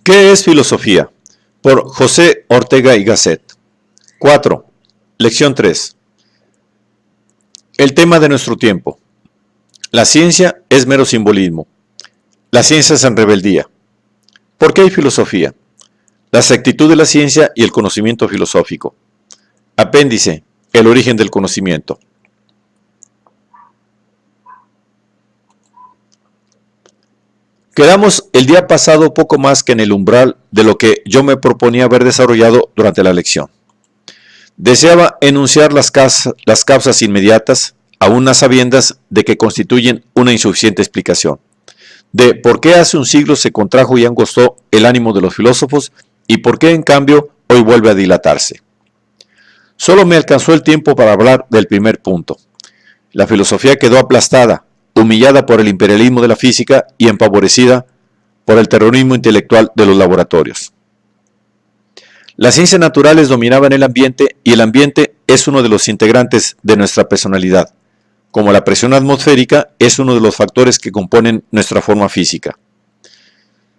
¿Qué es filosofía? Por José Ortega y Gasset. 4. Lección 3. El tema de nuestro tiempo. La ciencia es mero simbolismo. La ciencia es en rebeldía. ¿Por qué hay filosofía? La exactitud de la ciencia y el conocimiento filosófico. Apéndice. El origen del conocimiento. Quedamos el día pasado poco más que en el umbral de lo que yo me proponía haber desarrollado durante la lección. Deseaba enunciar las causas inmediatas, aún a sabiendas de que constituyen una insuficiente explicación, de por qué hace un siglo se contrajo y angostó el ánimo de los filósofos y por qué en cambio hoy vuelve a dilatarse. Solo me alcanzó el tiempo para hablar del primer punto. La filosofía quedó aplastada, humillada por el imperialismo de la física y empavorecida por el terrorismo intelectual de los laboratorios. Las ciencias naturales dominaban el ambiente y el ambiente es uno de los integrantes de nuestra personalidad, como la presión atmosférica es uno de los factores que componen nuestra forma física.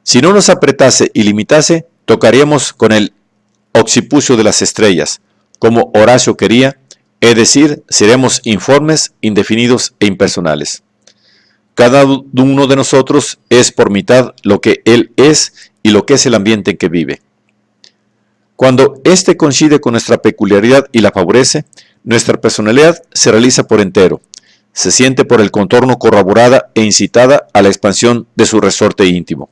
Si no nos apretase y limitase, tocaríamos con el occipucio de las estrellas, como Horacio quería, es decir, seremos informes, indefinidos e impersonales. Cada uno de nosotros es por mitad lo que él es y lo que es el ambiente en que vive. Cuando éste coincide con nuestra peculiaridad y la favorece, nuestra personalidad se realiza por entero, se siente por el contorno corroborada e incitada a la expansión de su resorte íntimo.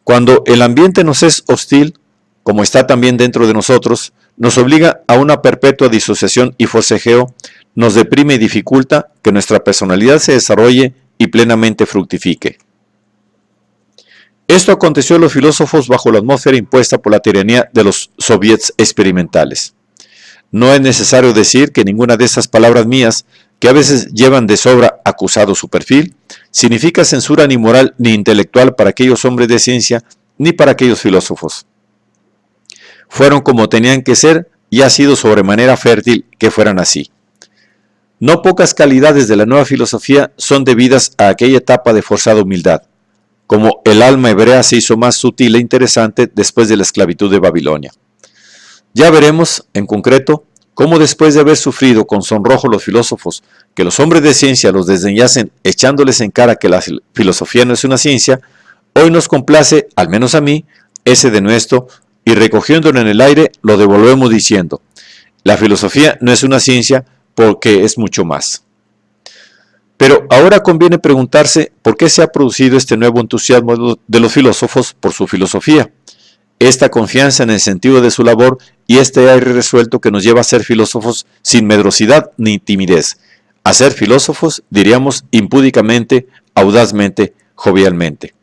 Cuando el ambiente nos es hostil, como está también dentro de nosotros, nos obliga a una perpetua disociación y forcejeo, nos deprime y dificulta que nuestra personalidad se desarrolle y plenamente fructifique. Esto aconteció a los filósofos bajo la atmósfera impuesta por la tiranía de los soviets experimentales. No es necesario decir que ninguna de estas palabras mías, que a veces llevan de sobra acusado su perfil, significa censura ni moral ni intelectual para aquellos hombres de ciencia ni para aquellos filósofos. Fueron como tenían que ser y ha sido sobremanera fértil que fueran así. No pocas calidades de la nueva filosofía son debidas a aquella etapa de forzada humildad, como el alma hebrea se hizo más sutil e interesante después de la esclavitud de Babilonia. Ya veremos, en concreto, cómo después de haber sufrido con sonrojo los filósofos que los hombres de ciencia los desdeñasen echándoles en cara que la filosofía no es una ciencia, hoy nos complace, al menos a mí, ese denuesto y recogiéndolo en el aire lo devolvemos diciendo: la filosofía no es una ciencia porque es mucho más. Pero ahora conviene preguntarse por qué se ha producido este nuevo entusiasmo de los filósofos por su filosofía, esta confianza en el sentido de su labor y este aire resuelto que nos lleva a ser filósofos sin medrosidad ni timidez, a ser filósofos, diríamos, impúdicamente, audazmente, jovialmente.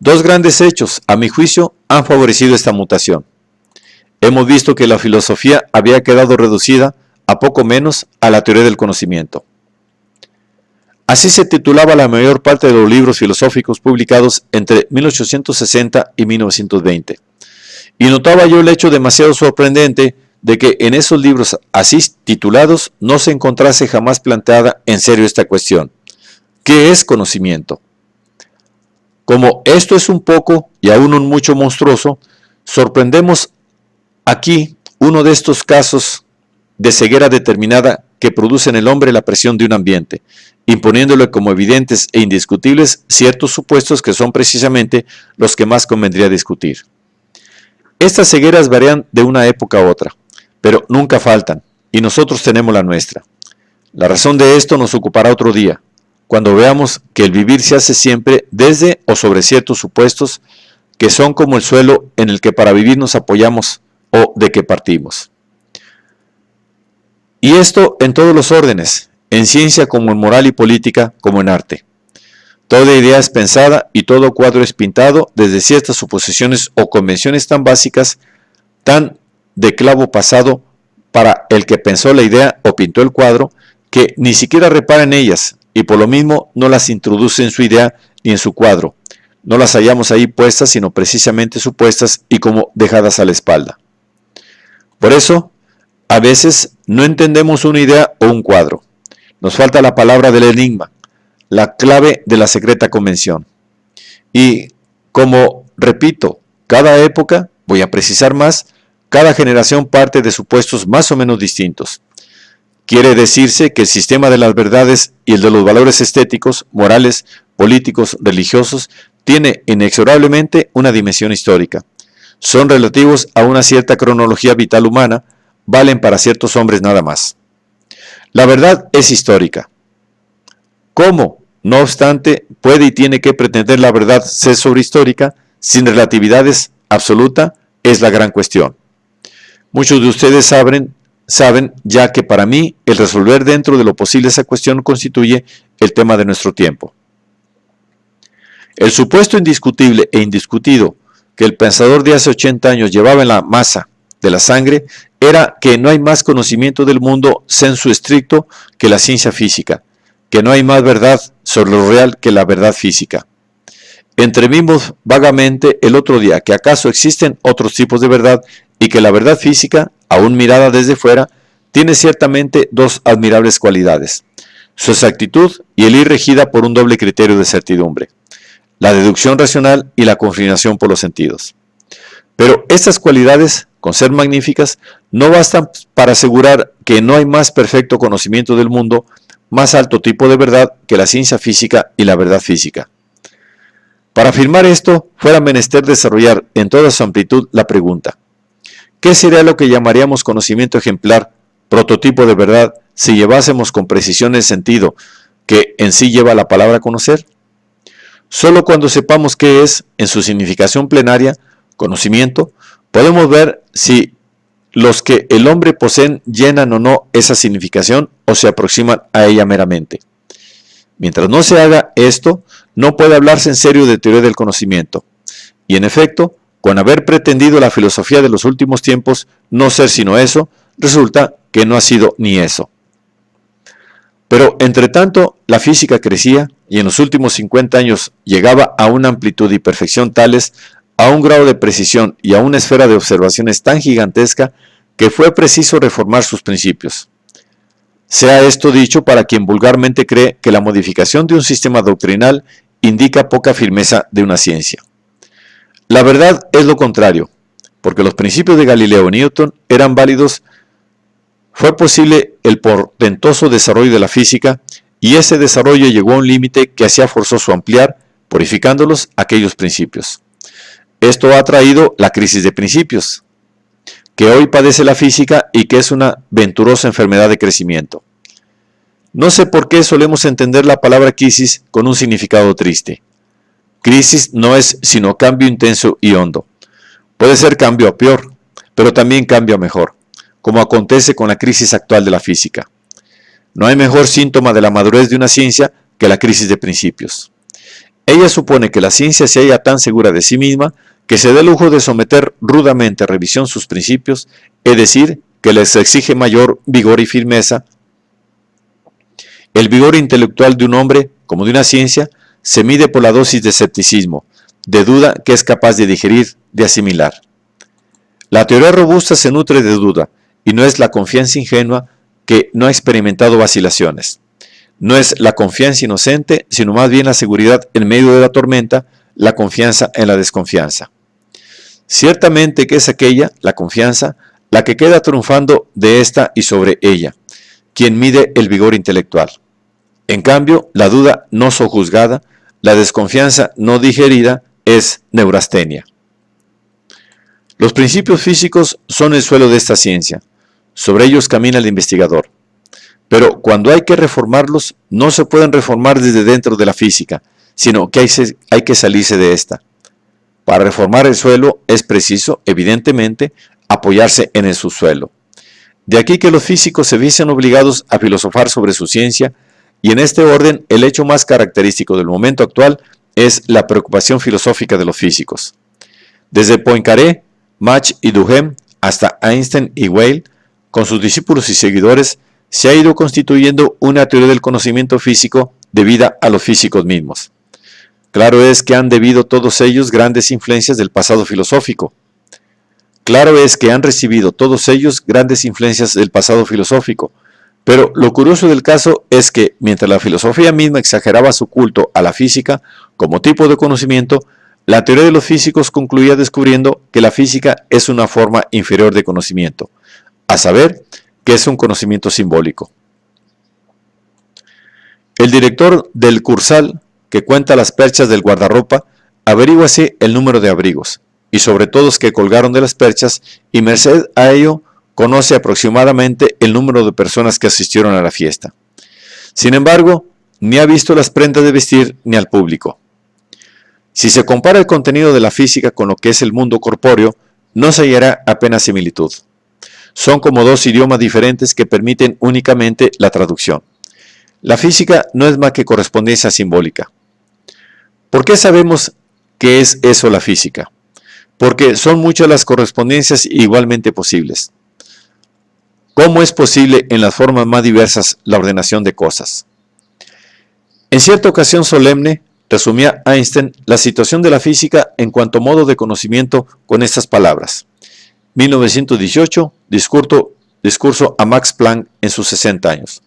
Dos grandes hechos, a mi juicio, han favorecido esta mutación. Hemos visto que la filosofía había quedado reducida a poco menos a la teoría del conocimiento. Así se titulaba la mayor parte de los libros filosóficos publicados entre 1860 y 1920. Y notaba yo el hecho demasiado sorprendente de que en esos libros así titulados no se encontrase jamás planteada en serio esta cuestión: ¿qué es conocimiento? Como esto es un poco y aún un mucho monstruoso, sorprendemos aquí uno de estos casos de ceguera determinada que produce en el hombre la presión de un ambiente, imponiéndole como evidentes e indiscutibles ciertos supuestos que son precisamente los que más convendría discutir. Estas cegueras varían de una época a otra, pero nunca faltan, y nosotros tenemos la nuestra. La razón de esto nos ocupará otro día, cuando veamos que el vivir se hace siempre desde o sobre ciertos supuestos que son como el suelo en el que para vivir nos apoyamos o de que partimos. Y esto en todos los órdenes, en ciencia como en moral y política como en arte. Toda idea es pensada y todo cuadro es pintado desde ciertas suposiciones o convenciones tan básicas, tan de clavo pasado para el que pensó la idea o pintó el cuadro, que ni siquiera repara en ellas y por lo mismo no las introduce en su idea ni en su cuadro. No las hallamos ahí puestas, sino precisamente supuestas y como dejadas a la espalda. Por eso, a veces no entendemos una idea o un cuadro. Nos falta la palabra del enigma, la clave de la secreta convención. Y Como, repito, cada época, voy a precisar más, cada generación parte de supuestos más o menos distintos. Quiere decirse que el sistema de las verdades y el de los valores estéticos, morales, políticos, religiosos, tiene inexorablemente una dimensión histórica. Son relativos a una cierta cronología vital humana, valen para ciertos hombres nada más. La verdad es histórica. ¿Cómo, no obstante, puede y tiene que pretender la verdad ser sobrehistórica sin relatividades absoluta? Es la gran cuestión. Muchos de ustedes saben ya que para mí el resolver dentro de lo posible esa cuestión constituye el tema de nuestro tiempo. El supuesto indiscutible e indiscutido que el pensador de hace 80 años llevaba en la masa de la sangre era que no hay más conocimiento del mundo sensu estricto que la ciencia física, que no hay más verdad sobre lo real que la verdad física. Entrevimos vagamente el otro día que acaso existen otros tipos de verdad y que la verdad física, aún mirada desde fuera, tiene ciertamente dos admirables cualidades: su exactitud y el ir regida por un doble criterio de certidumbre, la deducción racional y la confirmación por los sentidos. Pero estas cualidades, con ser magníficas, no bastan para asegurar que no hay más perfecto conocimiento del mundo, más alto tipo de verdad que la ciencia física y la verdad física. Para afirmar esto, fuera menester desarrollar en toda su amplitud la pregunta: ¿qué sería lo que llamaríamos conocimiento ejemplar, prototipo de verdad, si llevásemos con precisión el sentido que en sí lleva la palabra conocer? Solo cuando sepamos qué es, en su significación plenaria, conocimiento, podemos ver si los que el hombre poseen llenan o no esa significación o se aproximan a ella meramente. Mientras no se haga esto, no puede hablarse en serio de teoría del conocimiento. Y en efecto, con haber pretendido la filosofía de los últimos tiempos no ser sino eso, resulta que no ha sido ni eso. Pero, entre tanto, la física crecía y en los últimos 50 años llegaba a una amplitud y perfección tales, a un grado de precisión y a una esfera de observaciones tan gigantesca que fue preciso reformar sus principios. Sea esto dicho para quien vulgarmente cree que la modificación de un sistema doctrinal indica poca firmeza de una ciencia. La verdad es lo contrario, porque los principios de Galileo y Newton eran válidos. Fue posible el portentoso desarrollo de la física, y ese desarrollo llegó a un límite que hacía forzoso ampliar, purificándolos, aquellos principios. Esto ha traído la crisis de principios, que hoy padece la física y que es una venturosa enfermedad de crecimiento. No sé por qué solemos entender la palabra crisis con un significado triste. Crisis no es sino cambio intenso y hondo. Puede ser cambio a peor, pero también cambio a mejor, como acontece con la crisis actual de la física. No hay mejor síntoma de la madurez de una ciencia que la crisis de principios. Ella supone que la ciencia se halla tan segura de sí misma que se da el lujo de someter rudamente a revisión sus principios, es decir, que les exige mayor vigor y firmeza. El vigor intelectual de un hombre, como de una ciencia, se mide por la dosis de escepticismo, de duda que es capaz de digerir, de asimilar. La teoría robusta se nutre de duda, y no es la confianza ingenua que no ha experimentado vacilaciones. No es la confianza inocente, sino más bien la seguridad en medio de la tormenta, la confianza en la desconfianza. Ciertamente que es aquella, la confianza, la que queda triunfando de esta y sobre ella, quien mide el vigor intelectual. En cambio, la duda no sojuzgada, la desconfianza no digerida, es neurastenia. Los principios físicos son el suelo de esta ciencia. Sobre ellos camina el investigador. Pero cuando hay que reformarlos, no se pueden reformar desde dentro de la física, sino que hay que salirse de esta. Para reformar el suelo es preciso, evidentemente, apoyarse en el subsuelo. De aquí que los físicos se viesen obligados a filosofar sobre su ciencia, y en este orden el hecho más característico del momento actual es la preocupación filosófica de los físicos. Desde Poincaré, Mach y Duhem hasta Einstein y Weil, con sus discípulos y seguidores, se ha ido constituyendo una teoría del conocimiento físico debida a los físicos mismos. Claro es que han debido todos ellos grandes influencias del pasado filosófico. Claro es que han recibido todos ellos grandes influencias del pasado filosófico, pero lo curioso del caso es que, mientras la filosofía misma exageraba su culto a la física como tipo de conocimiento, la teoría de los físicos concluía descubriendo que la física es una forma inferior de conocimiento, a saber, que es un conocimiento simbólico. El director del Cursal, que cuenta las perchas del guardarropa, averigua así el número de abrigos, y sobre todos que colgaron de las perchas, y merced a ello conoce aproximadamente el número de personas que asistieron a la fiesta. Sin embargo, ni ha visto las prendas de vestir ni al público. Si se compara el contenido de la física con lo que es el mundo corpóreo, no se hallará apenas similitud. Son como dos idiomas diferentes que permiten únicamente la traducción. La física no es más que correspondencia simbólica. ¿Por qué sabemos qué es eso la física? Porque son muchas las correspondencias igualmente posibles. ¿Cómo es posible en las formas más diversas la ordenación de cosas? En cierta ocasión solemne, resumía Einstein la situación de la física en cuanto a modo de conocimiento con estas palabras. 1918, discurso a Max Planck en sus 60 años.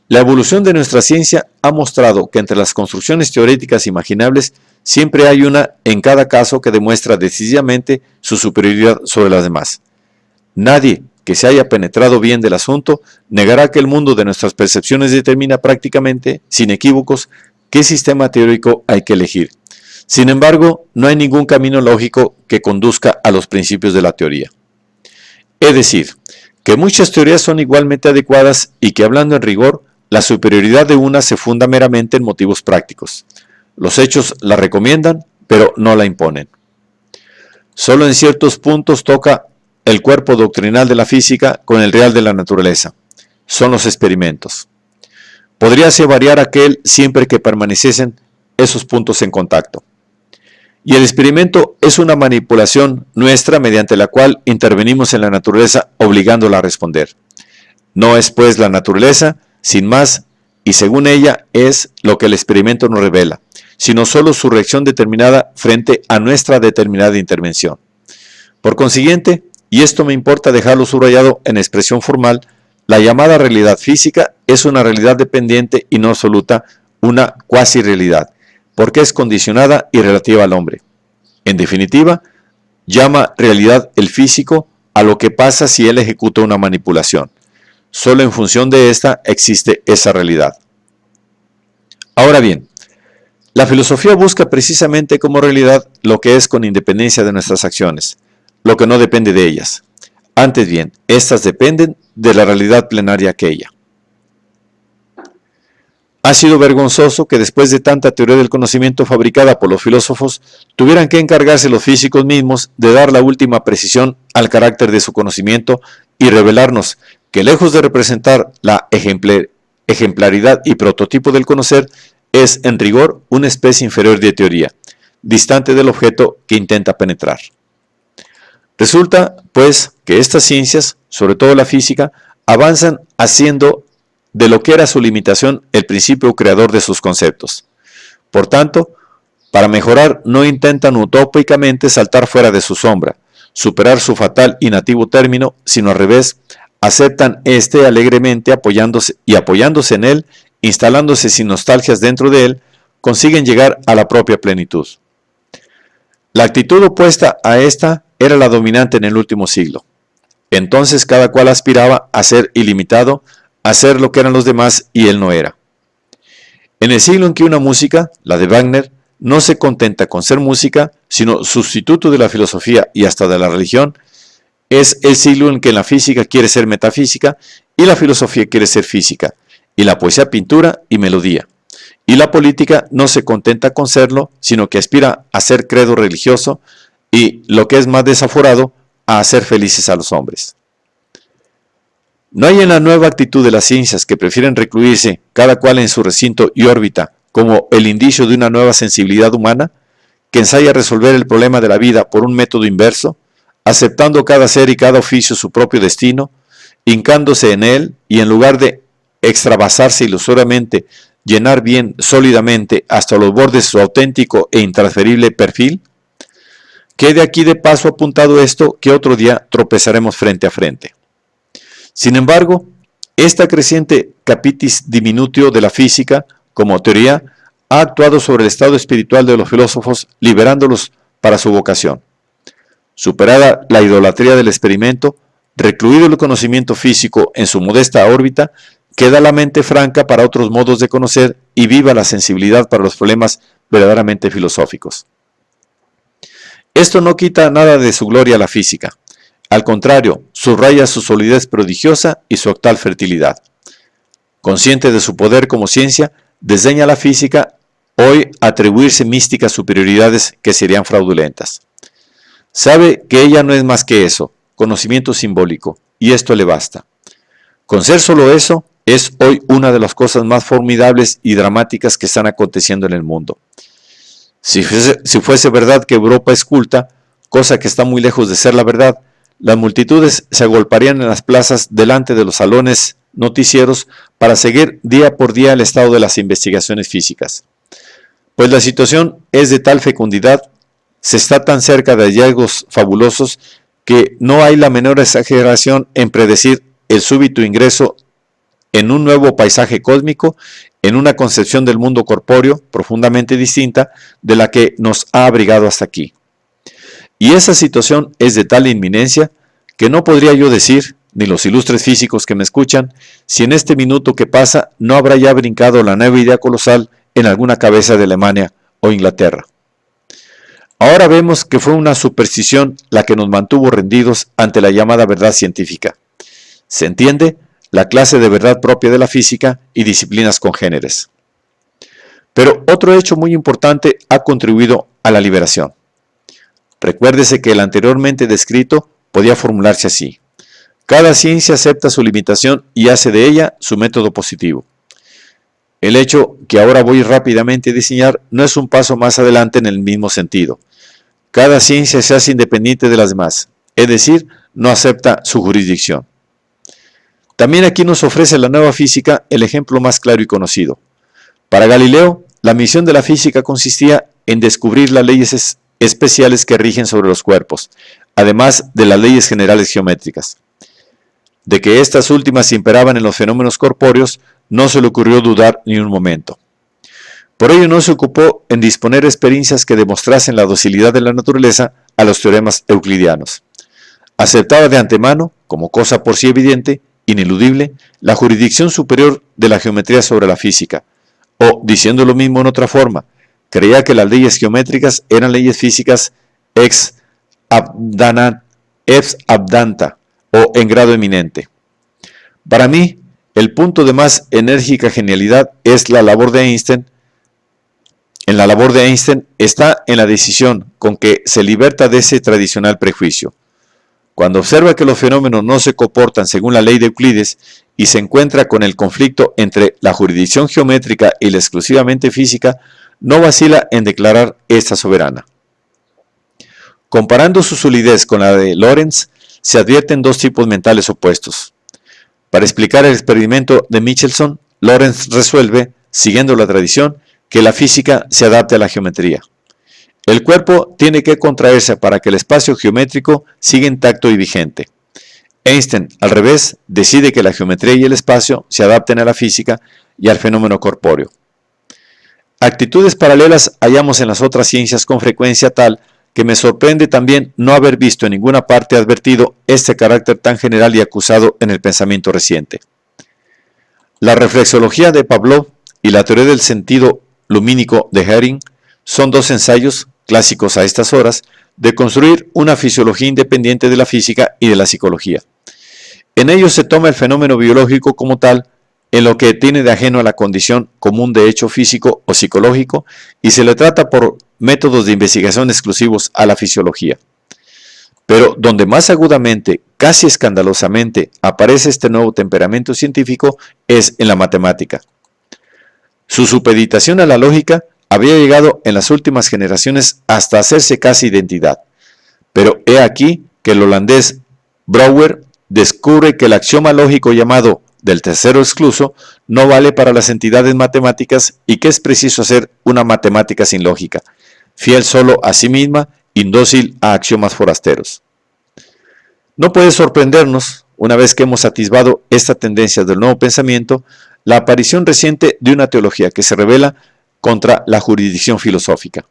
La evolución de nuestra ciencia ha mostrado que entre las construcciones teóricas imaginables siempre hay una en cada caso que demuestra decisivamente su superioridad sobre las demás. Nadie que se haya penetrado bien del asunto negará que el mundo de nuestras percepciones determina prácticamente, sin equívocos, qué sistema teórico hay que elegir. Sin embargo, no hay ningún camino lógico que conduzca a los principios de la teoría. Es decir, que muchas teorías son igualmente adecuadas y que, hablando en rigor, la superioridad de una se funda meramente en motivos prácticos. Los hechos la recomiendan, pero no la imponen. Solo en ciertos puntos toca el cuerpo doctrinal de la física con el real de la naturaleza. Son los experimentos. Podríase variar aquel siempre que permaneciesen esos puntos en contacto. Y el experimento es una manipulación nuestra mediante la cual intervenimos en la naturaleza obligándola a responder. No es pues la naturaleza, sin más, y según ella es lo que el experimento nos revela, sino solo su reacción determinada frente a nuestra determinada intervención. Por consiguiente, y esto me importa dejarlo subrayado en expresión formal, la llamada realidad física es una realidad dependiente y no absoluta, una cuasi realidad, porque es condicionada y relativa al hombre. En definitiva, llama realidad el físico a lo que pasa si él ejecuta una manipulación. Solo en función de esta existe esa realidad. Ahora bien, la filosofía busca precisamente como realidad lo que es con independencia de nuestras acciones, lo que no depende de ellas. Antes bien, éstas dependen de la realidad plenaria aquella. Ha sido vergonzoso que después de tanta teoría del conocimiento fabricada por los filósofos, tuvieran que encargarse los físicos mismos de dar la última precisión al carácter de su conocimiento y revelarnos que lejos de representar la ejemplaridad y prototipo del conocer, es en rigor una especie inferior de teoría, distante del objeto que intenta penetrar. Resulta, pues, que estas ciencias, sobre todo la física, avanzan haciendo de lo que era su limitación el principio creador de sus conceptos. Por tanto, para mejorar no intentan utópicamente saltar fuera de su sombra, superar su fatal y nativo término, sino al revés, aceptan este alegremente apoyándose en él, instalándose sin nostalgias dentro de él, consiguen llegar a la propia plenitud. La actitud opuesta a esta era la dominante en el último siglo. Entonces cada cual aspiraba a ser ilimitado, a ser lo que eran los demás y él no era. En el siglo en que una música, la de Wagner, no se contenta con ser música, sino sustituto de la filosofía y hasta de la religión, es el siglo en que la física quiere ser metafísica y la filosofía quiere ser física, y la poesía pintura y melodía. Y la política no se contenta con serlo, sino que aspira a ser credo religioso y, lo que es más desaforado, a hacer felices a los hombres. No hay en la nueva actitud de las ciencias que prefieren recluirse cada cual en su recinto y órbita como el indicio de una nueva sensibilidad humana, que ensaya resolver el problema de la vida por un método inverso, aceptando cada ser y cada oficio su propio destino, hincándose en él y en lugar de extravasarse ilusoriamente, llenar bien sólidamente hasta los bordes su auténtico e intransferible perfil. Quede aquí de paso apuntado esto que otro día tropezaremos frente a frente. Sin embargo, esta creciente capitis diminutio de la física como teoría ha actuado sobre el estado espiritual de los filósofos, liberándolos para su vocación. Superada la idolatría del experimento, recluido el conocimiento físico en su modesta órbita, queda la mente franca para otros modos de conocer y viva la sensibilidad para los problemas verdaderamente filosóficos. Esto no quita nada de su gloria a la física. Al contrario, subraya su solidez prodigiosa y su actual fertilidad. Consciente de su poder como ciencia, desdeña la física hoy atribuirse místicas superioridades que serían fraudulentas. Sabe que ella no es más que eso, conocimiento simbólico, y esto le basta. Con ser solo eso, es hoy una de las cosas más formidables y dramáticas que están aconteciendo en el mundo. Si fuese verdad que Europa es culta, cosa que está muy lejos de ser la verdad, las multitudes se agolparían en las plazas delante de los salones noticieros para seguir día por día el estado de las investigaciones físicas. Pues la situación es de tal fecundidad, se está tan cerca de hallazgos fabulosos, que no hay la menor exageración en predecir el súbito ingreso en un nuevo paisaje cósmico, en una concepción del mundo corpóreo profundamente distinta de la que nos ha abrigado hasta aquí. Y esa situación es de tal inminencia que no podría yo decir, ni los ilustres físicos que me escuchan, si en este minuto que pasa no habrá ya brincado la nueva idea colosal en alguna cabeza de Alemania o Inglaterra. Ahora vemos que fue una superstición la que nos mantuvo rendidos ante la llamada verdad científica. Se entiende la clase de verdad propia de la física y disciplinas congéneres. Pero otro hecho muy importante ha contribuido a la liberación. Recuérdese que el anteriormente descrito podía formularse así: cada ciencia acepta su limitación y hace de ella su método positivo. El hecho que ahora voy rápidamente a diseñar no es un paso más adelante en el mismo sentido. Cada ciencia se hace independiente de las demás, es decir, no acepta su jurisdicción. También aquí nos ofrece la nueva física el ejemplo más claro y conocido. Para Galileo, la misión de la física consistía en descubrir las leyes especiales que rigen sobre los cuerpos, además de las leyes generales geométricas. De que estas últimas imperaban en los fenómenos corpóreos, no se le ocurrió dudar ni un momento. Por ello no se ocupó en disponer experiencias que demostrasen la docilidad de la naturaleza a los teoremas euclidianos. Aceptaba de antemano, como cosa por sí evidente, ineludible, la jurisdicción superior de la geometría sobre la física, o, diciendo lo mismo en otra forma, creía que las leyes geométricas eran leyes físicas ex abdanta, o en grado eminente. Para mí, el punto de más enérgica genialidad es la labor de Einstein. En la labor de Einstein está en la decisión con que se liberta de ese tradicional prejuicio. Cuando observa que los fenómenos no se comportan según la ley de Euclides y se encuentra con el conflicto entre la jurisdicción geométrica y la exclusivamente física, no vacila en declarar esta soberana. Comparando su solidez con la de Lorentz, se advierten dos tipos mentales opuestos. Para explicar el experimento de Michelson, Lorentz resuelve, siguiendo la tradición, que la física se adapte a la geometría. El cuerpo tiene que contraerse para que el espacio geométrico siga intacto y vigente. Einstein, al revés, decide que la geometría y el espacio se adapten a la física y al fenómeno corpóreo. Actitudes paralelas hallamos en las otras ciencias con frecuencia tal que me sorprende también no haber visto en ninguna parte advertido este carácter tan general y acusado en el pensamiento reciente. La reflexología de Pavlov y la teoría del sentido lumínico de Hering son dos ensayos, clásicos a estas horas, de construir una fisiología independiente de la física y de la psicología. En ellos se toma el fenómeno biológico como tal, en lo que tiene de ajeno a la condición común de hecho físico o psicológico, y se le trata por métodos de investigación exclusivos a la fisiología. Pero donde más agudamente, casi escandalosamente, aparece este nuevo temperamento científico es en la matemática. Su supeditación a la lógica había llegado en las últimas generaciones hasta hacerse casi identidad. Pero he aquí que el holandés Brouwer descubre que el axioma lógico llamado del tercero excluso no vale para las entidades matemáticas y que es preciso hacer una matemática sin lógica, fiel solo a sí misma, indócil a axiomas forasteros. No puede sorprendernos, una vez que hemos atisbado esta tendencia del nuevo pensamiento, la aparición reciente de una teología que se revela contra la jurisdicción filosófica,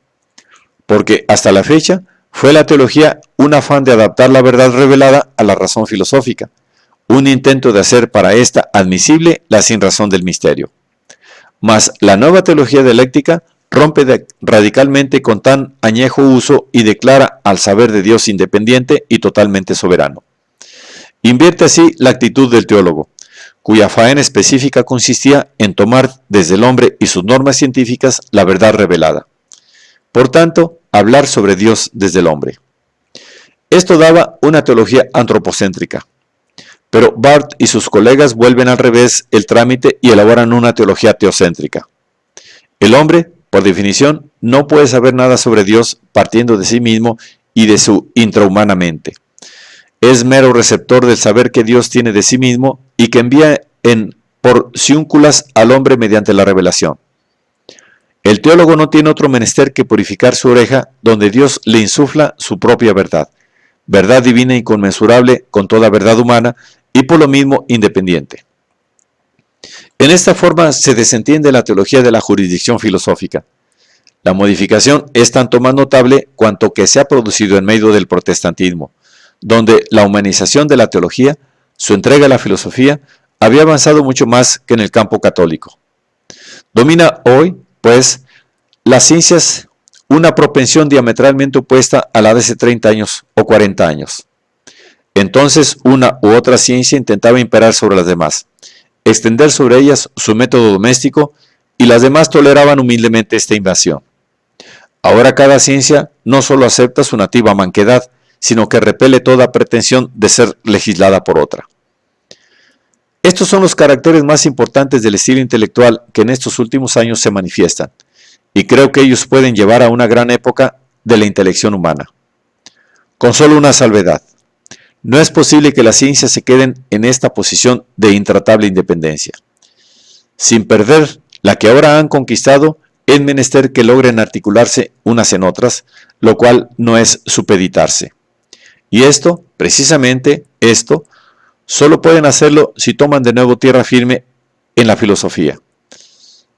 porque hasta la fecha fue la teología un afán de adaptar la verdad revelada a la razón filosófica, un intento de hacer para ésta admisible la sinrazón del misterio. Mas la nueva teología dialéctica rompe radicalmente con tan añejo uso y declara al saber de Dios independiente y totalmente soberano. Invierte así la actitud del teólogo, cuya faena específica consistía en tomar desde el hombre y sus normas científicas la verdad revelada. Por tanto, hablar sobre Dios desde el hombre. Esto daba una teología antropocéntrica. Pero Barth y sus colegas vuelven al revés el trámite y elaboran una teología teocéntrica. El hombre, por definición, no puede saber nada sobre Dios partiendo de sí mismo y de su intrahumana mente. Es mero receptor del saber que Dios tiene de sí mismo y que envía en porciúnculas al hombre mediante la revelación. El teólogo no tiene otro menester que purificar su oreja, donde Dios le insufla su propia verdad, verdad divina inconmensurable con toda verdad humana y por lo mismo independiente. En esta forma se desentiende la teología de la jurisdicción filosófica. La modificación es tanto más notable cuanto que se ha producido en medio del protestantismo, donde la humanización de la teología, su entrega a la filosofía, había avanzado mucho más que en el campo católico. Domina hoy, pues, las ciencias una propensión diametralmente opuesta a la de hace 30 años o 40 años. Entonces una u otra ciencia intentaba imperar sobre las demás, extender sobre ellas su método doméstico y las demás toleraban humildemente esta invasión. Ahora cada ciencia no solo acepta su nativa manquedad, sino que repele toda pretensión de ser legislada por otra. Estos son los caracteres más importantes del estilo intelectual que en estos últimos años se manifiestan, y creo que ellos pueden llevar a una gran época de la intelección humana. Con solo una salvedad. No es posible que las ciencias se queden en esta posición de intratable independencia. Sin perder la que ahora han conquistado, es menester que logren articularse unas en otras, lo cual no es supeditarse. Y esto, precisamente esto, solo pueden hacerlo si toman de nuevo tierra firme en la filosofía.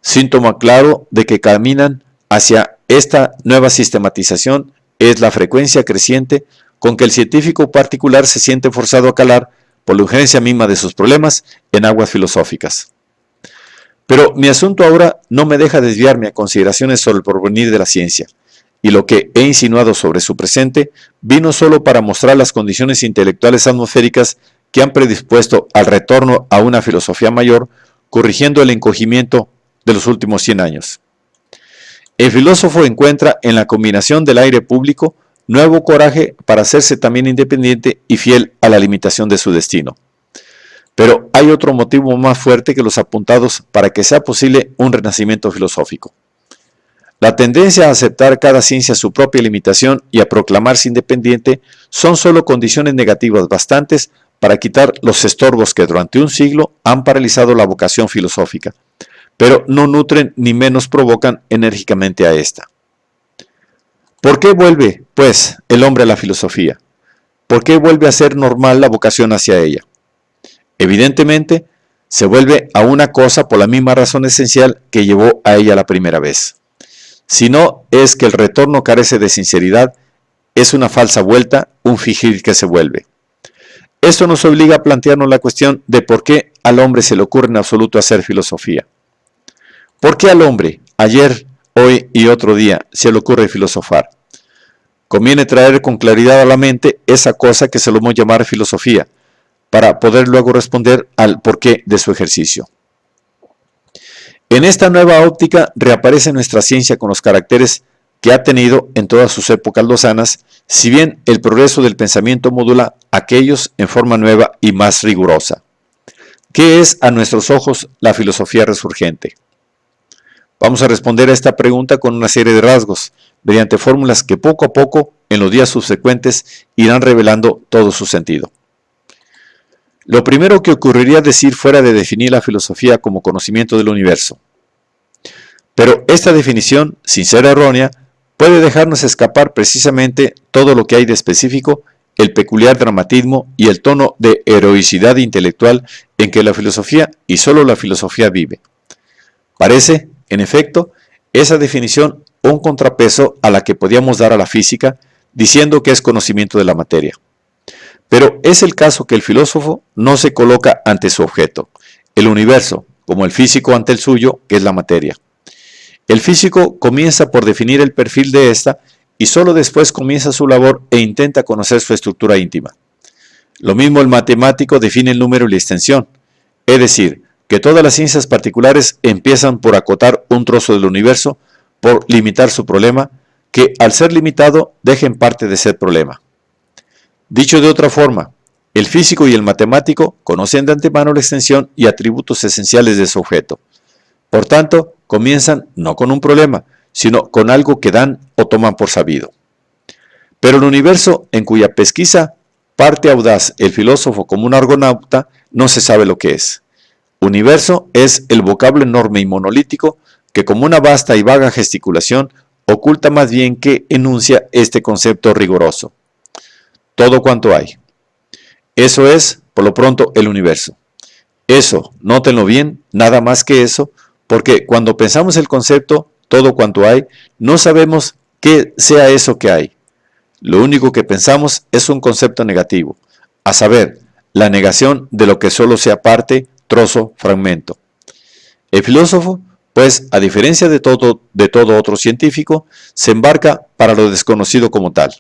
Síntoma claro de que caminan hacia esta nueva sistematización es la frecuencia creciente con que el científico particular se siente forzado a calar, por la urgencia misma de sus problemas, en aguas filosóficas. Pero mi asunto ahora no me deja desviarme a consideraciones sobre el porvenir de la ciencia, y lo que he insinuado sobre su presente vino solo para mostrar las condiciones intelectuales atmosféricas que han predispuesto al retorno a una filosofía mayor, corrigiendo el encogimiento de los últimos 100 años. El filósofo encuentra en la combinación del aire público nuevo coraje para hacerse también independiente y fiel a la limitación de su destino. Pero hay otro motivo más fuerte que los apuntados para que sea posible un renacimiento filosófico. La tendencia a aceptar cada ciencia su propia limitación y a proclamarse independiente son solo condiciones negativas bastantes para quitar los estorbos que durante un siglo han paralizado la vocación filosófica, pero no nutren ni menos provocan enérgicamente a esta. ¿Por qué vuelve, pues, el hombre a la filosofía? ¿Por qué vuelve a ser normal la vocación hacia ella? Evidentemente, se vuelve a una cosa por la misma razón esencial que llevó a ella la primera vez. Si no es que el retorno carece de sinceridad, es una falsa vuelta, un fingir que se vuelve. Esto nos obliga a plantearnos la cuestión de por qué al hombre se le ocurre en absoluto hacer filosofía. ¿Por qué al hombre, ayer, hoy y otro día, se le ocurre filosofar? Conviene traer con claridad a la mente esa cosa que solemos llamar filosofía, para poder luego responder al porqué de su ejercicio. En esta nueva óptica reaparece nuestra ciencia con los caracteres que ha tenido en todas sus épocas lozanas, si bien el progreso del pensamiento modula aquellos en forma nueva y más rigurosa. ¿Qué es a nuestros ojos la filosofía resurgente? Vamos a responder a esta pregunta con una serie de rasgos, mediante fórmulas que poco a poco, en los días subsecuentes, irán revelando todo su sentido. Lo primero que ocurriría decir fuera de definir la filosofía como conocimiento del universo. Pero esta definición, sin ser errónea, puede dejarnos escapar precisamente todo lo que hay de específico, el peculiar dramatismo y el tono de heroicidad intelectual en que la filosofía y solo la filosofía vive. Parece, en efecto, esa definición un contrapeso a la que podíamos dar a la física, diciendo que es conocimiento de la materia. Pero es el caso que el filósofo no se coloca ante su objeto, el universo, como el físico ante el suyo, que es la materia. El físico comienza por definir el perfil de ésta y solo después comienza su labor e intenta conocer su estructura íntima. Lo mismo el matemático define el número y la extensión, es decir, que todas las ciencias particulares empiezan por acotar un trozo del universo, por limitar su problema, que al ser limitado deja en parte de ser problema. Dicho de otra forma, el físico y el matemático conocen de antemano la extensión y atributos esenciales de su objeto. Por tanto, comienzan no con un problema, sino con algo que dan o toman por sabido. Pero el universo, en cuya pesquisa parte audaz el filósofo como un argonauta, no se sabe lo que es. Universo es el vocablo enorme y monolítico que, como una vasta y vaga gesticulación, oculta más bien que enuncia este concepto riguroso. Todo cuanto hay. Eso es, por lo pronto, el universo. Eso, nótenlo bien, nada más que eso, porque cuando pensamos el concepto, todo cuanto hay, no sabemos qué sea eso que hay. Lo único que pensamos es un concepto negativo, a saber, la negación de lo que solo sea parte, trozo, fragmento. El filósofo, pues, a diferencia de todo otro científico, se embarca para lo desconocido como tal.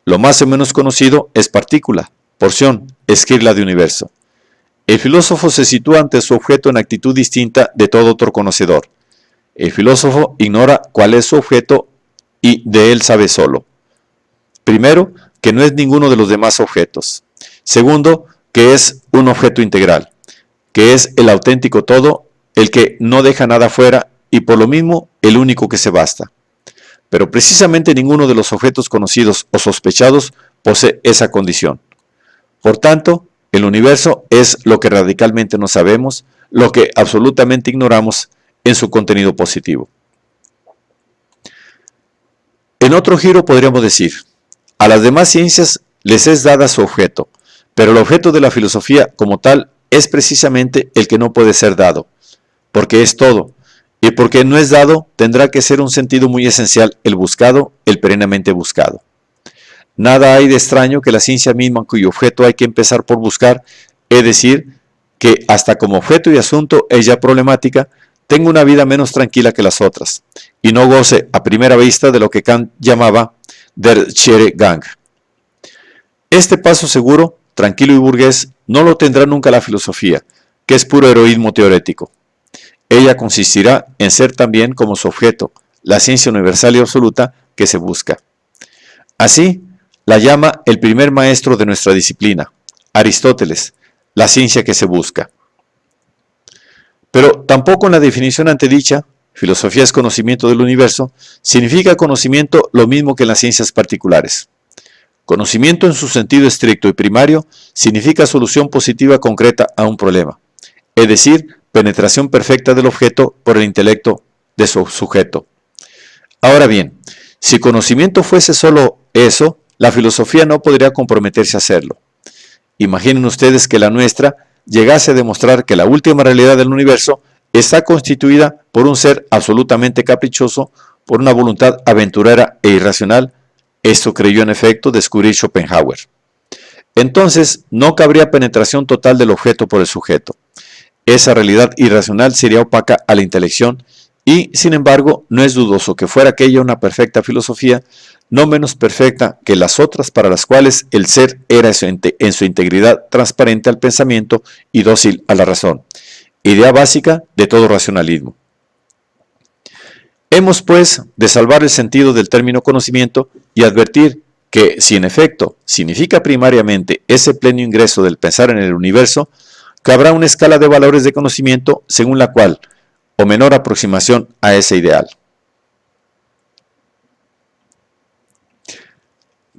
Lo más o menos conocido es partícula, porción, esquirla de universo. El filósofo se sitúa ante su objeto en actitud distinta de todo otro conocedor. El filósofo ignora cuál es su objeto y de él sabe solo. Primero, que no es ninguno de los demás objetos. Segundo, que es un objeto integral, que es el auténtico todo, el que no deja nada fuera y por lo mismo el único que se basta. Pero precisamente ninguno de los objetos conocidos o sospechados posee esa condición. Por tanto, el universo es lo que radicalmente no sabemos, lo que absolutamente ignoramos en su contenido positivo. En otro giro podríamos decir, a las demás ciencias les es dada su objeto, pero el objeto de la filosofía como tal es precisamente el que no puede ser dado, porque es todo, y porque no es dado tendrá que ser un sentido muy esencial el buscado, el perennemente buscado. Nada hay de extraño que la ciencia misma cuyo objeto hay que empezar por buscar, es decir, que hasta como objeto y asunto es ya problemática, tenga una vida menos tranquila que las otras, y no goce a primera vista de lo que Kant llamaba der sichere Gang. Este paso seguro, tranquilo y burgués, no lo tendrá nunca la filosofía, que es puro heroísmo teorético. Ella consistirá en ser también como su objeto, la ciencia universal y absoluta que se busca. Así, la llama el primer maestro de nuestra disciplina, Aristóteles, la ciencia que se busca. Pero tampoco en la definición antedicha, filosofía es conocimiento del universo, significa conocimiento lo mismo que en las ciencias particulares. Conocimiento en su sentido estricto y primario significa solución positiva concreta a un problema, es decir, penetración perfecta del objeto por el intelecto de su sujeto. Ahora bien, si conocimiento fuese solo eso, la filosofía no podría comprometerse a hacerlo. Imaginen ustedes que la nuestra llegase a demostrar que la última realidad del universo está constituida por un ser absolutamente caprichoso, por una voluntad aventurera e irracional. Esto creyó en efecto descubrir Schopenhauer. Entonces no cabría penetración total del objeto por el sujeto. Esa realidad irracional sería opaca a la intelección y, sin embargo, no es dudoso que fuera aquella una perfecta filosofía, no menos perfecta que las otras para las cuales el ser era en su integridad transparente al pensamiento y dócil a la razón, idea básica de todo racionalismo. Hemos, pues, de salvar el sentido del término conocimiento y advertir que, si en efecto significa primariamente ese pleno ingreso del pensar en el universo, cabrá una escala de valores de conocimiento según la cual, o menor aproximación a ese ideal.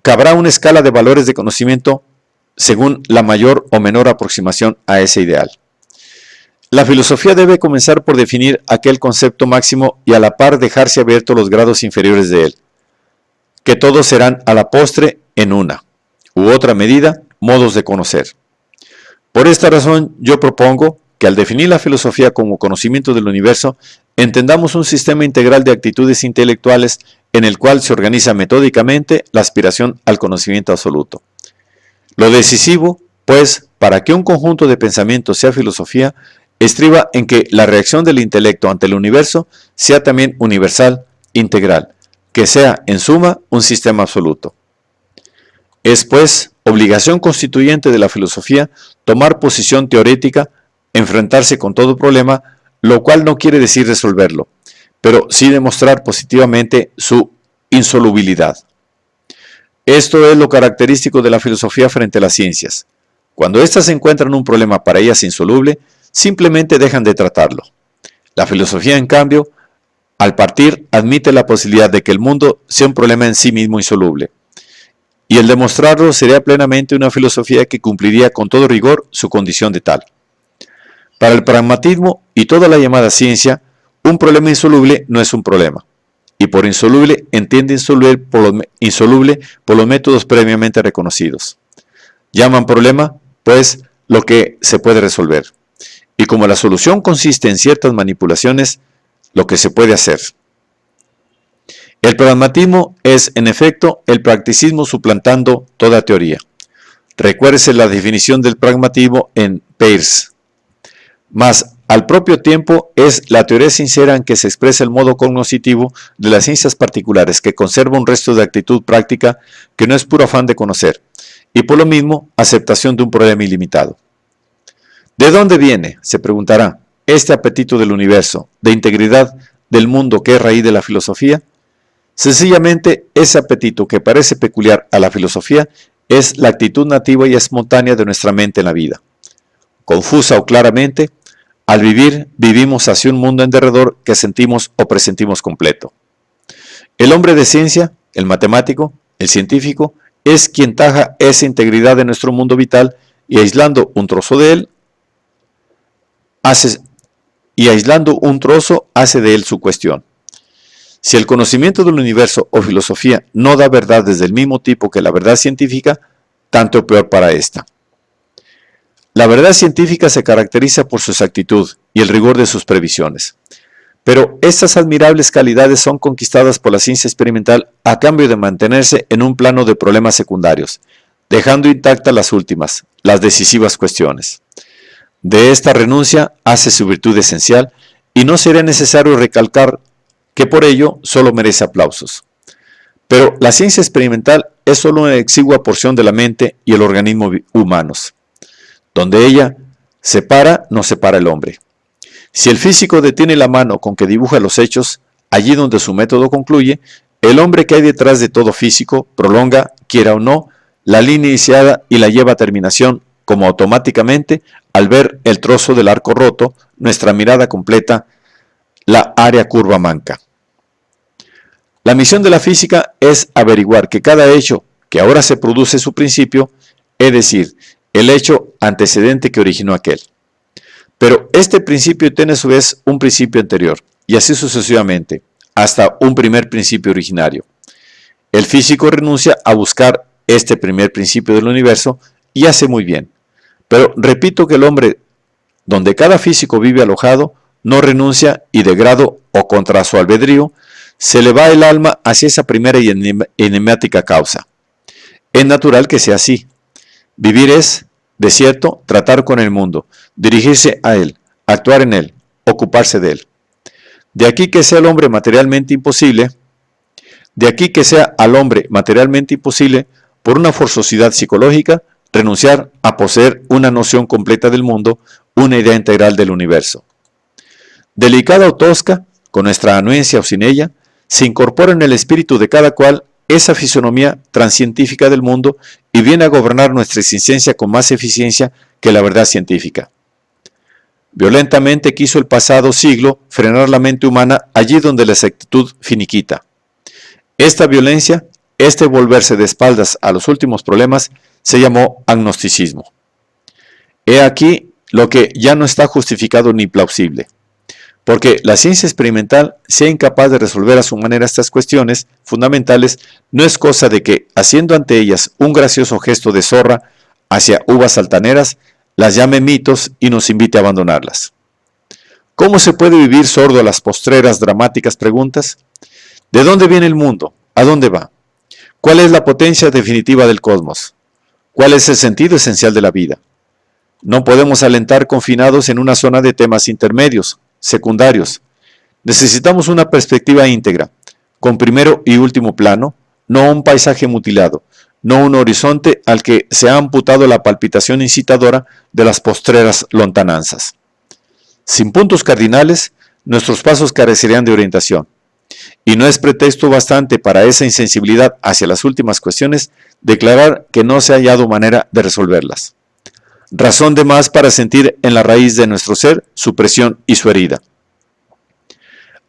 Cabrá una escala de valores de conocimiento según la mayor o menor aproximación a ese ideal. La filosofía debe comenzar por definir aquel concepto máximo y a la par dejarse abiertos los grados inferiores de él, que todos serán a la postre en una u otra medida modos de conocer. Por esta razón yo propongo que al definir la filosofía como conocimiento del universo, entendamos un sistema integral de actitudes intelectuales en el cual se organiza metódicamente la aspiración al conocimiento absoluto. Lo decisivo, pues, para que un conjunto de pensamientos sea filosofía, estriba en que la reacción del intelecto ante el universo sea también universal, integral, que sea, en suma, un sistema absoluto. Es, pues, obligación constituyente de la filosofía tomar posición teorética, enfrentarse con todo problema, lo cual no quiere decir resolverlo, pero sí demostrar positivamente su insolubilidad. Esto es lo característico de la filosofía frente a las ciencias. Cuando éstas encuentran un problema para ellas insoluble, simplemente dejan de tratarlo. La filosofía, en cambio, al partir, admite la posibilidad de que el mundo sea un problema en sí mismo insoluble. Y el demostrarlo sería plenamente una filosofía que cumpliría con todo rigor su condición de tal. Para el pragmatismo y toda la llamada ciencia, un problema insoluble no es un problema. Y por insoluble entiende insoluble por los métodos previamente reconocidos. Llaman problema, pues, lo que se puede resolver. Y como la solución consiste en ciertas manipulaciones, lo que se puede hacer. El pragmatismo es, en efecto, el practicismo suplantando toda teoría. Recuérdese la definición del pragmatismo en Peirce. Mas, al propio tiempo, es la teoría sincera en que se expresa el modo cognoscitivo de las ciencias particulares, que conserva un resto de actitud práctica que no es puro afán de conocer, y por lo mismo, aceptación de un problema ilimitado. ¿De dónde viene, se preguntará, este apetito del universo, de integridad del mundo que es raíz de la filosofía? Sencillamente, ese apetito que parece peculiar a la filosofía es la actitud nativa y espontánea de nuestra mente en la vida. Confusa o claramente, al vivir, vivimos hacia un mundo en derredor que sentimos o presentimos completo. El hombre de ciencia, el matemático, el científico, es quien taja esa integridad de nuestro mundo vital y aislando un trozo de él, hace de él su cuestión. Si el conocimiento del universo o filosofía no da verdades del mismo tipo que la verdad científica, tanto peor para ésta. La verdad científica se caracteriza por su exactitud y el rigor de sus previsiones. Pero estas admirables calidades son conquistadas por la ciencia experimental a cambio de mantenerse en un plano de problemas secundarios, dejando intactas las últimas, las decisivas cuestiones. De esta renuncia hace su virtud esencial y no sería necesario recalcar que por ello solo merece aplausos. Pero la ciencia experimental es solo una exigua porción de la mente y el organismo humanos. Donde ella separa, no separa el hombre. Si el físico detiene la mano con que dibuja los hechos, allí donde su método concluye, el hombre que hay detrás de todo físico prolonga, quiera o no, la línea iniciada y la lleva a terminación, como automáticamente, al ver el trozo del arco roto, nuestra mirada completa, la área curva manca. La misión de la física es averiguar que cada hecho que ahora se produce su principio, es decir, el hecho antecedente que originó aquel. Pero este principio tiene a su vez un principio anterior, y así sucesivamente, hasta un primer principio originario. El físico renuncia a buscar este primer principio del universo y hace muy bien. Pero repito que el hombre, donde cada físico vive alojado, no renuncia y de grado o contra su albedrío, se le va el alma hacia esa primera y enigmática causa. Es natural que sea así. Vivir es, de cierto, tratar con el mundo, dirigirse a él, actuar en él, ocuparse de él. De aquí que sea al hombre materialmente imposible, por una forzosidad psicológica, renunciar a poseer una noción completa del mundo, una idea integral del universo. Delicada o tosca, con nuestra anuencia o sin ella, se incorpora en el espíritu de cada cual esa fisonomía transcientífica del mundo y viene a gobernar nuestra existencia con más eficiencia que la verdad científica. Violentamente quiso el pasado siglo frenar la mente humana allí donde la exactitud finiquita. Esta violencia, este volverse de espaldas a los últimos problemas, se llamó agnosticismo. He aquí lo que ya no está justificado ni plausible. Porque la ciencia experimental sea incapaz de resolver a su manera estas cuestiones fundamentales, no es cosa de que, haciendo ante ellas un gracioso gesto de zorra hacia uvas altaneras, las llame mitos y nos invite a abandonarlas. ¿Cómo se puede vivir sordo a las postreras dramáticas preguntas? ¿De dónde viene el mundo? ¿A dónde va? ¿Cuál es la potencia definitiva del cosmos? ¿Cuál es el sentido esencial de la vida? No podemos alentar confinados en una zona de temas intermedios, secundarios. Necesitamos una perspectiva íntegra, con primero y último plano, no un paisaje mutilado, no un horizonte al que se ha amputado la palpitación incitadora de las postreras lontananzas. Sin puntos cardinales, nuestros pasos carecerían de orientación. Y no es pretexto bastante para esa insensibilidad hacia las últimas cuestiones declarar que no se ha hallado manera de resolverlas. Razón de más para sentir en la raíz de nuestro ser su presión y su herida.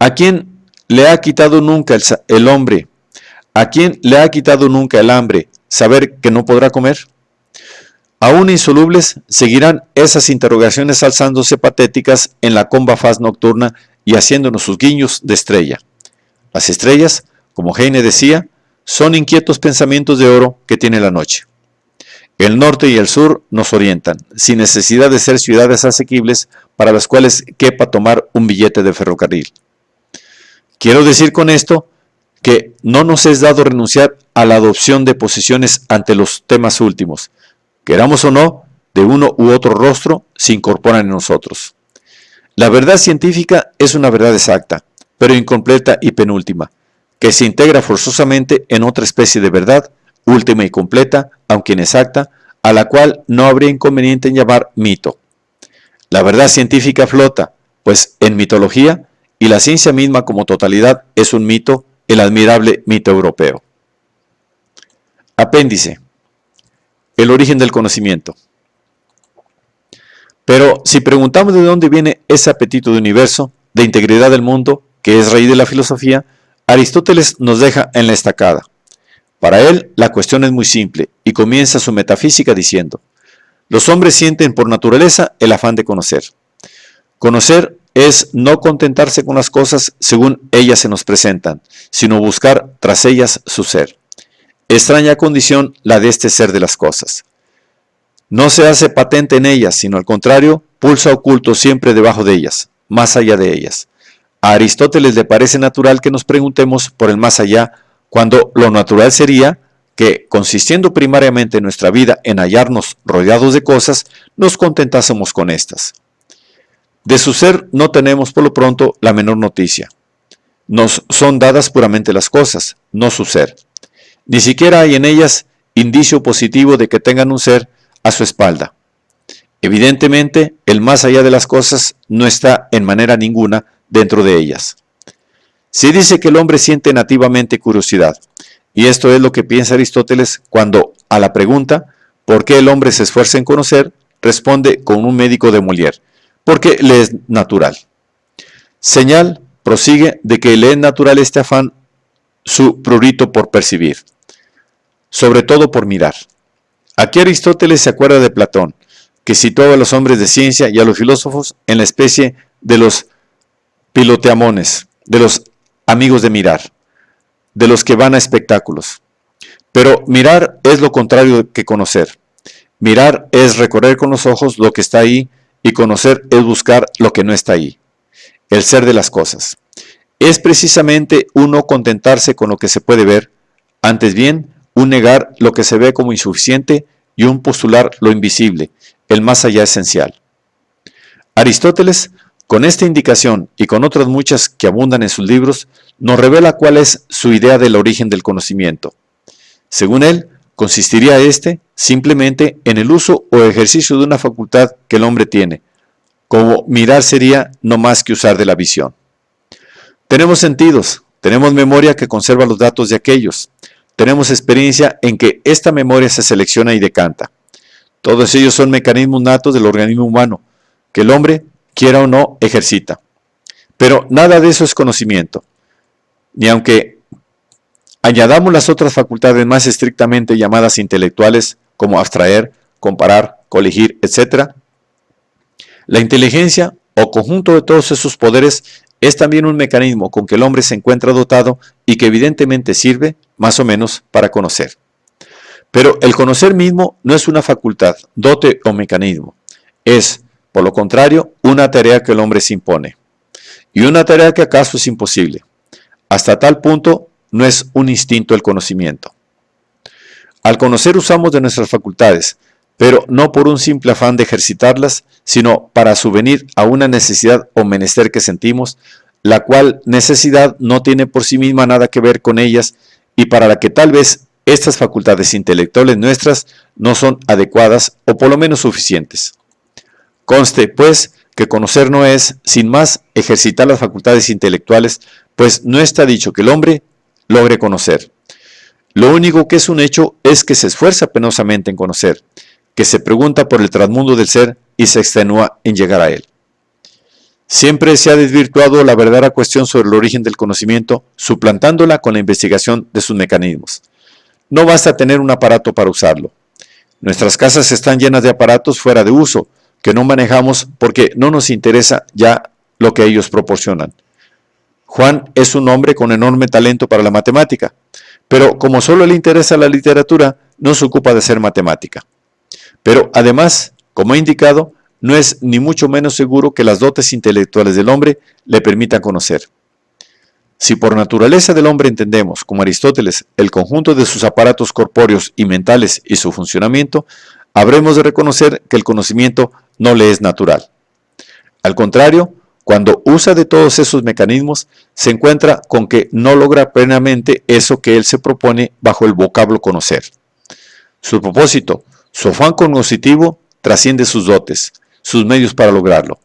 ¿A quién le ha quitado nunca el hombre? ¿A quién le ha quitado nunca el hambre saber que no podrá comer? Aún insolubles, seguirán esas interrogaciones alzándose patéticas en la comba faz nocturna y haciéndonos sus guiños de estrella. Las estrellas, como Heine decía, son inquietos pensamientos de oro que tiene la noche. El norte y el sur nos orientan, sin necesidad de ser ciudades asequibles para las cuales quepa tomar un billete de ferrocarril. Quiero decir con esto que no nos es dado renunciar a la adopción de posiciones ante los temas últimos. Queramos o no, de uno u otro rostro se incorporan en nosotros. La verdad científica es una verdad exacta, pero incompleta y penúltima, que se integra forzosamente en otra especie de verdad, última y completa, aunque inexacta, a la cual no habría inconveniente en llamar mito. La verdad científica flota, pues en mitología, y la ciencia misma como totalidad es un mito, el admirable mito europeo. Apéndice. El origen del conocimiento. Pero si preguntamos de dónde viene ese apetito de universo, de integridad del mundo, que es raíz de la filosofía, Aristóteles nos deja en la estacada. Para él, la cuestión es muy simple, y comienza su metafísica diciendo: los hombres sienten por naturaleza el afán de conocer. Conocer es no contentarse con las cosas según ellas se nos presentan, sino buscar tras ellas su ser. Extraña condición la de este ser de las cosas. No se hace patente en ellas, sino al contrario, pulsa oculto siempre debajo de ellas, más allá de ellas. A Aristóteles le parece natural que nos preguntemos por el más allá, cuando lo natural sería que, consistiendo primariamente nuestra vida en hallarnos rodeados de cosas, nos contentásemos con estas. De su ser no tenemos por lo pronto la menor noticia. Nos son dadas puramente las cosas, no su ser. Ni siquiera hay en ellas indicio positivo de que tengan un ser a su espalda. Evidentemente, el más allá de las cosas no está en manera ninguna dentro de ellas. Se dice que el hombre siente nativamente curiosidad, y esto es lo que piensa Aristóteles cuando, a la pregunta ¿por qué el hombre se esfuerza en conocer?, responde con un médico de Molière: porque le es natural. Señal, prosigue, de que le es natural este afán, su prurito por percibir, sobre todo por mirar. Aquí Aristóteles se acuerda de Platón, que situaba a los hombres de ciencia y a los filósofos en la especie de los piloteamones, de los amigos de mirar, de los que van a espectáculos. Pero mirar es lo contrario que conocer. Mirar es recorrer con los ojos lo que está ahí, y conocer es buscar lo que no está ahí, el ser de las cosas. Es precisamente un no contentarse con lo que se puede ver, antes bien, un negar lo que se ve como insuficiente y un postular lo invisible, el más allá esencial. Aristóteles, con esta indicación y con otras muchas que abundan en sus libros, nos revela cuál es su idea del origen del conocimiento. Según él, consistiría simplemente en el uso o ejercicio de una facultad que el hombre tiene, como mirar sería no más que usar de la visión. Tenemos sentidos, tenemos memoria que conserva los datos de aquellos, tenemos experiencia en que esta memoria se selecciona y decanta. Todos ellos son mecanismos natos del organismo humano, que el hombre, quiera o no, ejercita. Pero nada de eso es conocimiento, ni aunque añadamos las otras facultades más estrictamente llamadas intelectuales, como abstraer, comparar, colegir, etc. La inteligencia, o conjunto de todos esos poderes, es también un mecanismo con que el hombre se encuentra dotado y que evidentemente sirve, más o menos, para conocer. Pero el conocer mismo no es una facultad, dote o mecanismo. Es, Por lo contrario, una tarea que el hombre se impone. Y una tarea que acaso es imposible. Hasta tal punto no es un instinto el conocimiento. Al conocer usamos de nuestras facultades, pero no por un simple afán de ejercitarlas, sino para subvenir a una necesidad o menester que sentimos, la cual necesidad no tiene por sí misma nada que ver con ellas y para la que tal vez estas facultades intelectuales nuestras no son adecuadas o por lo menos suficientes. Conste, pues, que conocer no es, sin más, ejercitar las facultades intelectuales, pues no está dicho que el hombre logre conocer. Lo único que es un hecho es que se esfuerza penosamente en conocer, que se pregunta por el trasmundo del ser y se extenúa en llegar a él. Siempre se ha desvirtuado la verdadera cuestión sobre el origen del conocimiento, suplantándola con la investigación de sus mecanismos. No basta tener un aparato para usarlo. Nuestras casas están llenas de aparatos fuera de uso, que no manejamos porque no nos interesa ya lo que ellos proporcionan. Juan es un hombre con enorme talento para la matemática, pero como solo le interesa la literatura, no se ocupa de hacer matemática. Pero además, como he indicado, no es ni mucho menos seguro que las dotes intelectuales del hombre le permitan conocer. Si por naturaleza del hombre entendemos, como Aristóteles, el conjunto de sus aparatos corpóreos y mentales y su funcionamiento, habremos de reconocer que el conocimiento no le es natural. Al contrario, cuando usa de todos esos mecanismos, se encuentra con que no logra plenamente eso que él se propone bajo el vocablo conocer. Su propósito, su afán cognoscitivo, trasciende sus dotes, sus medios para lograrlo.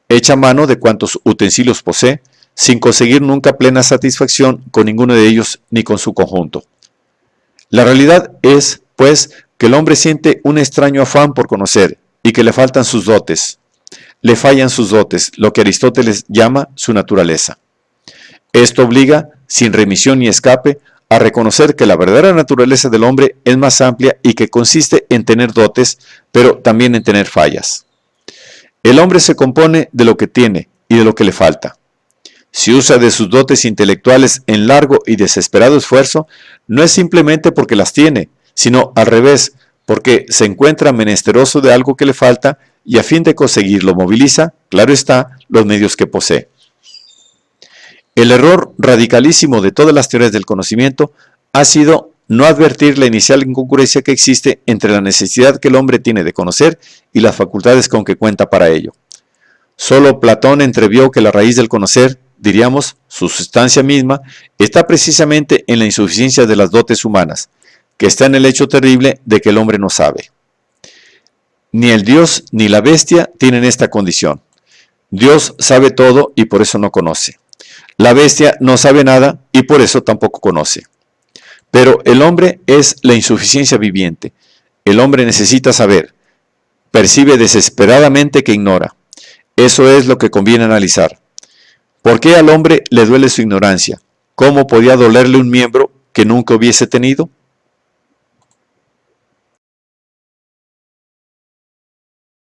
Echa mano de cuantos utensilios posee, sin conseguir nunca plena satisfacción con ninguno de ellos ni con su conjunto. La realidad es, pues, que el hombre siente un extraño afán por conocer y que le faltan sus dotes. Le fallan sus dotes, lo que Aristóteles llama su naturaleza. Esto obliga, sin remisión ni escape, a reconocer que la verdadera naturaleza del hombre es más amplia y que consiste en tener dotes, pero también en tener fallas. El hombre se compone de lo que tiene y de lo que le falta. Si usa de sus dotes intelectuales en largo y desesperado esfuerzo, no es simplemente porque las tiene, sino al revés, porque se encuentra menesteroso de algo que le falta y a fin de conseguirlo moviliza, claro está, los medios que posee. El error radicalísimo de todas las teorías del conocimiento ha sido no advertir la inicial incongruencia que existe entre la necesidad que el hombre tiene de conocer y las facultades con que cuenta para ello. Solo Platón entrevió que la raíz del conocer, diríamos, su sustancia misma, está precisamente en la insuficiencia de las dotes humanas, que está en el hecho terrible de que el hombre no sabe. Ni el Dios ni la bestia tienen esta condición. Dios sabe todo y por eso no conoce. La bestia no sabe nada y por eso tampoco conoce. Pero el hombre es la insuficiencia viviente. El hombre necesita saber. Percibe desesperadamente que ignora. Eso es lo que conviene analizar. ¿Por qué al hombre le duele su ignorancia? ¿Cómo podía dolerle un miembro que nunca hubiese tenido?